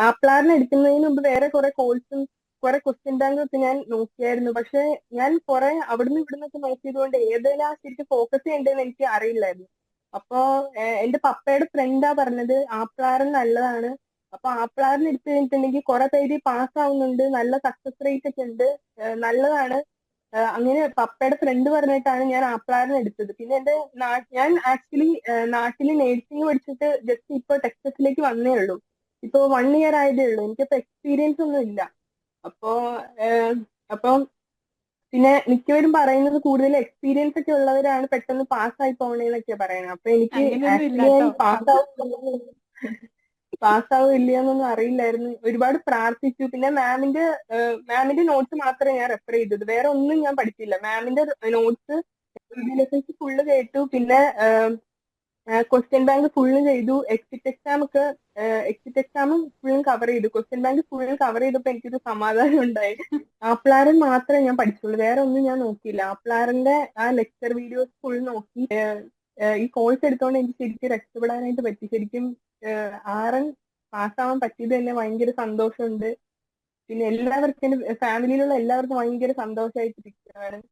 ആപ്ലാറിന് എടുക്കുന്നതിന് മുമ്പ് വേറെ കുറെ കോഴ്സും കുറെ ക്വസ്റ്റ്യൻ ബാങ്കും ഒക്കെ ഞാൻ നോക്കിയായിരുന്നു. പക്ഷെ ഞാൻ കുറെ അവിടുന്ന് ഇവിടുന്നൊക്കെ നോക്കിയത് കൊണ്ട് ഏതെല്ലാം ശരിക്കും ഫോക്കസ് ചെയ്യേണ്ടതെന്ന് എനിക്ക് അറിയില്ലായിരുന്നു. അപ്പൊ എന്റെ പപ്പയുടെ ഫ്രണ്ടാ പറഞ്ഞത് ആപ്ലാറൻ നല്ലതാണ്. അപ്പൊ ആപ്ലാറിന് എടുത്തു കഴിഞ്ഞിട്ടുണ്ടെങ്കിൽ കുറെ പേര് പാസ്സാവുന്നുണ്ട്, നല്ല സക്സസ് റേറ്റ് ഒക്കെ ഉണ്ട്, നല്ലതാണ്. അങ്ങനെ പപ്പയുടെ ഫ്രണ്ട് പറഞ്ഞിട്ടാണ് ഞാൻ ആപ്ലാറിന് എടുത്തത്. പിന്നെ ഞാൻ ആക്ച്വലി നാട്ടിൽ നേഴ്സിംഗ് പഠിച്ചിട്ട് ജസ്റ്റ് ഇപ്പൊ ടെക്സസിലേക്ക് വന്നേ ഉള്ളൂ. ഇപ്പൊ 1 ഇയർ ആയതേ ഉള്ളൂ. എനിക്കിപ്പോ എക്സ്പീരിയൻസ് ഒന്നും ഇല്ല. അപ്പോ ഏഹ്, അപ്പൊ പിന്നെ മിക്കവരും പറയുന്നത് കൂടുതൽ എക്സ്പീരിയൻസ് ഒക്കെ ഉള്ളവരാണ് പെട്ടെന്ന് പാസ്സായി പോകണേന്നൊക്കെയാ പറയുന്നത്. അപ്പൊ എനിക്ക് അങ്ങനെയൊന്നും ആക്ച്വലി ഞാൻ ഇല്ലാട്ടോ. പാസ്സാവോ ഇല്ലയോന്നൊന്നും അറിയില്ലായിരുന്നു. ഒരുപാട് പ്രാർത്ഥിച്ചു. പിന്നെ മാമിന്റെ നോട്ട്സ് മാത്രമേ ഞാൻ റെഫർ ചെയ്തത്, വേറെ ഒന്നും ഞാൻ പഠിച്ചില്ല. മാമിന്റെ നോട്ട്സ് ഫുള്ള് കേട്ടു. പിന്നെ ക്വസ്റ്റ്യൻ ബാങ്ക് ഫുള്ളും ചെയ്തു. എക്സിറ്റ് എക്സാമും ഫുള്ളും കവർ ചെയ്തു. ക്വസ്റ്റ്യൻ ബാങ്ക് ഫുള്ളും കവർ ചെയ്തപ്പോ എനിക്കൊരു സമാധാനം ഉണ്ടായി. ആപ്ലാരൻ മാത്രമേ ഞാൻ പഠിച്ചുള്ളൂ, വേറെ ഒന്നും ഞാൻ നോക്കിയില്ല. ആപ്ലാറിന്റെ ആ ലെക്ചർ വീഡിയോസ് ഫുൾ നോക്കി. ഈ കോഴ്സ് എടുത്തോണ്ട് എനിക്ക് ശരിക്കും രക്ഷപ്പെടാനായിട്ട് പറ്റി. ശരിക്കും ആറൻ പാസ്സാവാൻ പറ്റിയത് തന്നെ ഭയങ്കര സന്തോഷമുണ്ട്. പിന്നെ എല്ലാവർക്കും, എന്റെ ഫാമിലിയിലുള്ള എല്ലാവർക്കും ഭയങ്കര സന്തോഷമായിട്ടിരിക്കുകയാണ്.